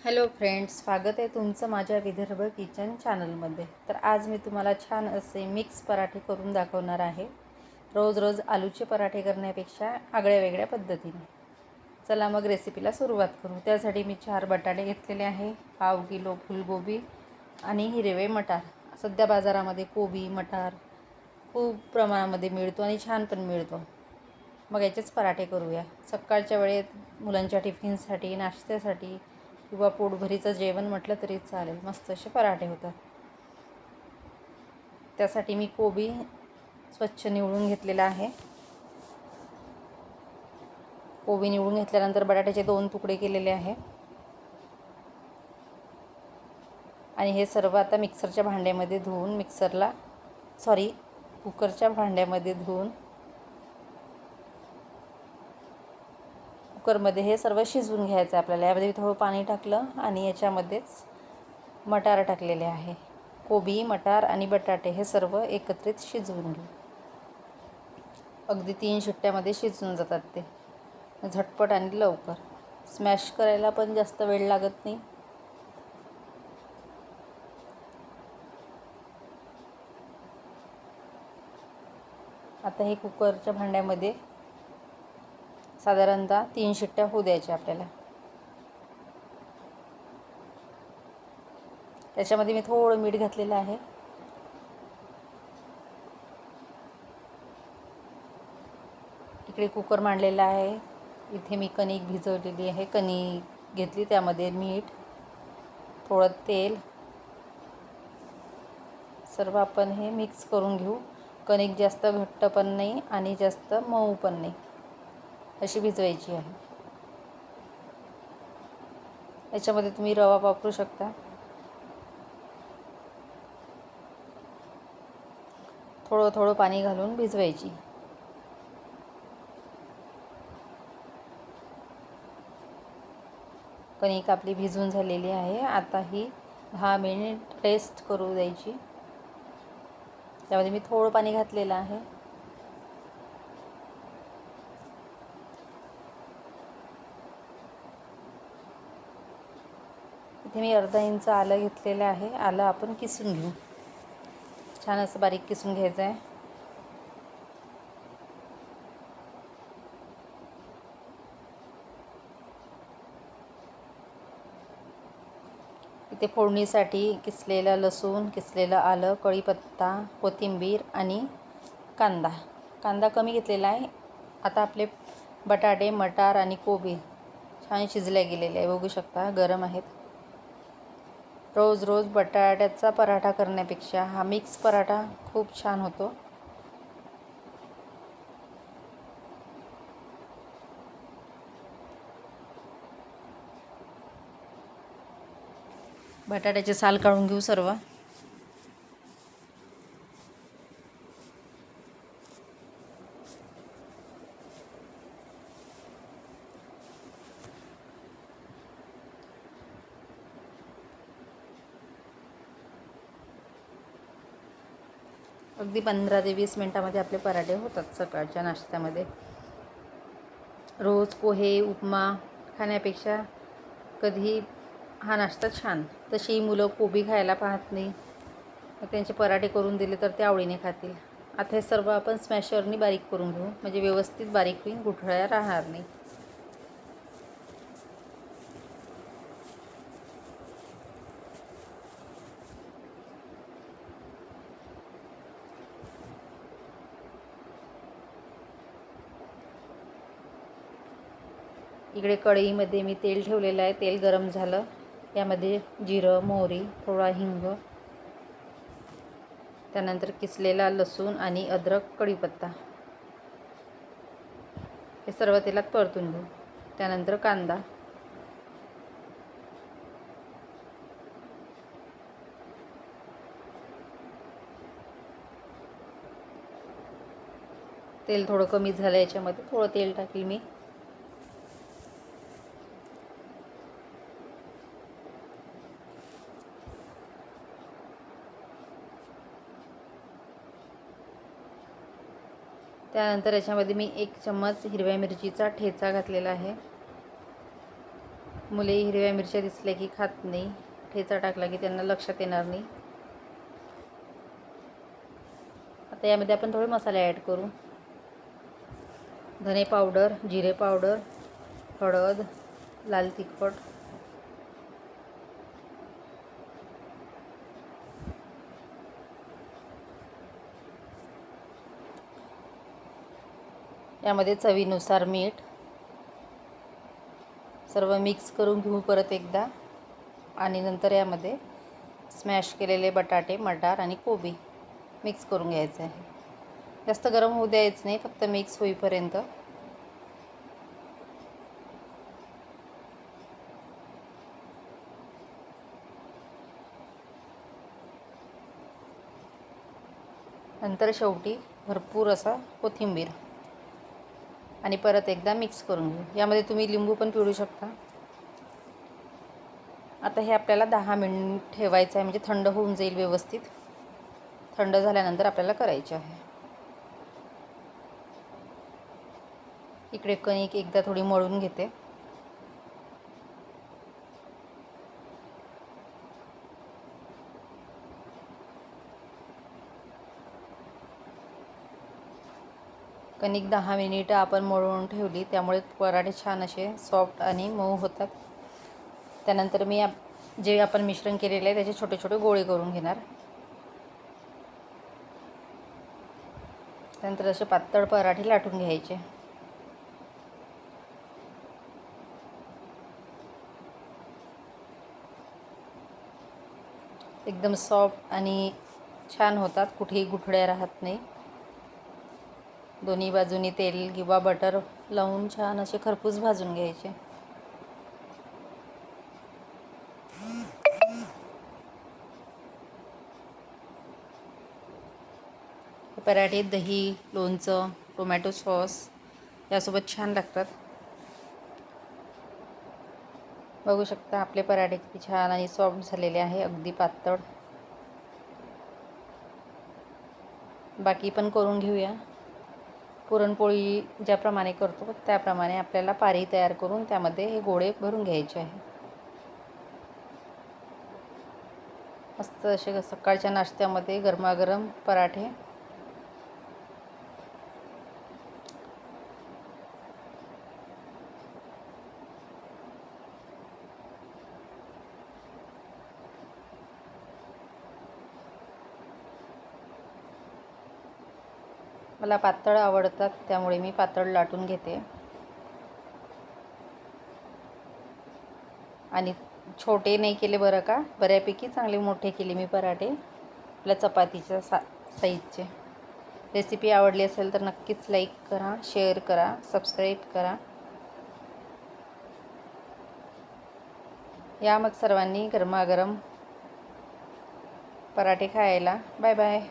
Hello friends, स्वागत आहे तुमचं माझ्या विदर्भ किचन चॅनलमध्ये। तर आज मी तुम्हाला छान असे मिक्स पराठे करून दाखवणार आहे। रोज रोज आलूचे पराठे करण्यापेक्षा आगळ्या वेगळ्या पद्धतीने। चला मग रेसिपीला सुरुवात करू। त्यासाठी मी 4 बटाटे घेतलेले आहे, पाव किलो फुलगोबी आणि हिरवे मटार। सध्या बाजारामध्ये कोबी मटार खूप प्रमाणामध्ये मिळतो आणि छान पण मिळतो। मग याचेच पराठे करूया। सकाळच्या वेळेत मुलांच्या टिफिनसाठी, नाश्त्यासाठी किंवा पोटभरीचं जेवण म्हटलं तरी चालेल, मस्त असे पराठे होतात। त्यासाठी मी कोबी स्वच्छ निवडून घेतलेला आहे। कोबी निवडून घेतल्यानंतर बटाट्याचे 2 तुकडे केलेले आहे आणि हे सर्व आता मिक्सरच्या भांड्यामध्ये धुवून कुकरच्या भांड्यामध्ये धुवून कुकरमध्ये हे सर्व शिजवून घ्यायचं आपल्याला। यामध्ये थोडं पाणी टाकलं आणि याच्यामध्येच मटार टाकलेले आहे। कोबी मटार आणि बटाटे हे सर्व एकत्रित शिजवून घेऊ। अगदी 3 शिट्ट्यामध्ये शिजून जातात ते, झटपट आणि लवकर। स्मॅश करायला पण जास्त वेळ लागत नाही। आता हे कुकरच्या भांड्यामध्ये साधारणतः 3 शिट्ट्या होऊ द्यायच्या आपल्याला। त्याच्यामध्ये मी थोडं मीठ घातलेलं आहे। इकडे कुकर मांडलेला आहे। इथे मी कणिक भिजवलेली आहे। कणिक घेतली, त्यामध्ये मीठ, थोडं तेल, सर्व आपण हे मिक्स करून घेऊ। कणिक जास्त घट्ट पण नाही आणि जास्त मऊ पण नाही, अशी भिजवायची आहे। याच्यामध्ये तुम्ही रवा वापरू शकता। थोडं थोडं पाणी घालून भिजवायची। कणिक आपली भिजून झालेली आहे। आता ही 10 मिनिट रेस्ट करू द्यायची। त्यामध्ये मी थोडं पाणी घातलेलं आहे। इथे मी अर्धा इंच आलं घेतलेलं आहे। आलं आपण किसून घेऊ, छान असं बारीक किसून घ्यायचं आहे। इथे फोडणीसाठी किसलेलं लसूण, किसलेलं आलं, कढीपत्ता, कोथिंबीर आणि कांदा कमी घेतलेला आहे। आता आपले बटाटे मटार आणि कोबी छान शिजले गेलेले आहे, बघू शकता, गरम आहेत। रोज रोज बटाट्याचा पराठा करण्यापेक्षा हा मिक्स पराठा खूप छान होतो। बटाट्याचे साल काढून घेऊ सर्व। अगदी 15 ते 20 मिनिटांमध्ये आपले पराठे होतात सकाळच्या नाश्त्यामध्ये। रोज पोहे उपमा खाण्यापेक्षा कधी हा नाश्ता छान। तशी मुलं कोबी खायला पाहत नाही, मग त्यांचे पराठे करून दिले तर ते आवडीने खातील। आता हे सर्व आपण स्मॅशरनी बारीक करून घेऊ, म्हणजे व्यवस्थित बारीक होईल, गुठळ्या राहणार नाही। इकडे कढईमध्ये मी तेल ठेवलेलं आहे। तेल गरम झालं, यामध्ये जिरं, मोहरी, थोडा हिंग, त्यानंतर किसलेला लसूण आणि अद्रक, कढीपत्ता हे सर्व तेलात परतून घेऊ। त्यानंतर कांदा, तेल थोडं कमी झालं, याच्यामध्ये थोडं तेल टाकेल मी। त्यानंतर याच्यामध्ये मी 1 चम्मच हिरव्या मिरचीचा ठेचा घातलेला आहे। मुले हिरव्या मिरच्या दिसल्या की खात नाही, ठेचा टाकला की त्यांना लक्षात येणार नाही. आता यामध्ये आपण थोडे मसाले ॲड करू. धने पावडर, जिरे पावडर, हळद, लाल तिखट, यामध्ये चवीनुसार मीठ. सर्व मिक्स करून घेऊ परत एकदा. आणि नंतर यामध्ये स्मॅश केलेले बटाटे, मटार आणि कोबी मिक्स करून घ्यायचं आहे. जास्त गरम होऊ द्यायचं नाही, फक्त मिक्स होईपर्यंत. नंतर शेवटी भरपूर असा कोथिंबीर आणि परत एकदा मिक्स करून घेऊ. यामध्ये तुम्ही लिंबू पण पिळू शकता. आता हे आपल्याला 10 मिनिट ठेवायचं आहे, म्हणजे थंड होऊन जाईल व्यवस्थित. थंड झाल्यानंतर आपल्याला करायचे आहे. इकडे कणिक एकदा थोडी मळून घेते. कणिक 10 मिनिटं आपण मळून ठेवली, त्यामुळे पराठे छान असे सॉफ्ट आणि मऊ होतात. त्यानंतर मी जे आपण मिश्रण केलेलं आहे त्याचे छोटे छोटे गोळे करून घेणार. त्यानंतर असे पातळ पराठे लाटून घ्यायचे. एकदम सॉफ्ट आणि छान होतात, कुठेही गुठळ्या राहत नाही. दोन्ही बाजूनी तेल किंवा बटर लावून छान असे खरपूस भाजून घ्यायचे. पराठे दही, लोणचं, टोमॅटो सॉस यासोबत छान लागतात. बघू शकता आपले पराठे किती छान आणि सॉफ्ट झालेले आहे, अगदी पातळ. बाकी पण करून घेऊया. पुरणपोळी ज्याप्रमाणे करतो त्याप्रमाणे आपल्याला पारी तयार करून त्यामध्ये हे गोळे भरून घ्यायचे आहे. मस्त असे सकाळच्या नाश्त्यामध्ये गरमागरम पराठे. मला पातळ आवडतात, त्यामुळे मी पातळ लाटून घेते. आणि छोटे नाही केले बरं का, बऱ्यापैकी चांगले मोठे केले मी पराठे, आपल्या चपातीच्या साईजचे. रेसिपी आवडली असेल तर नक्कीच लाईक करा, शेअर करा, सबस्क्राईब करा. या मग सर्वांनी गरमागरम पराठे खायला. Bye bye.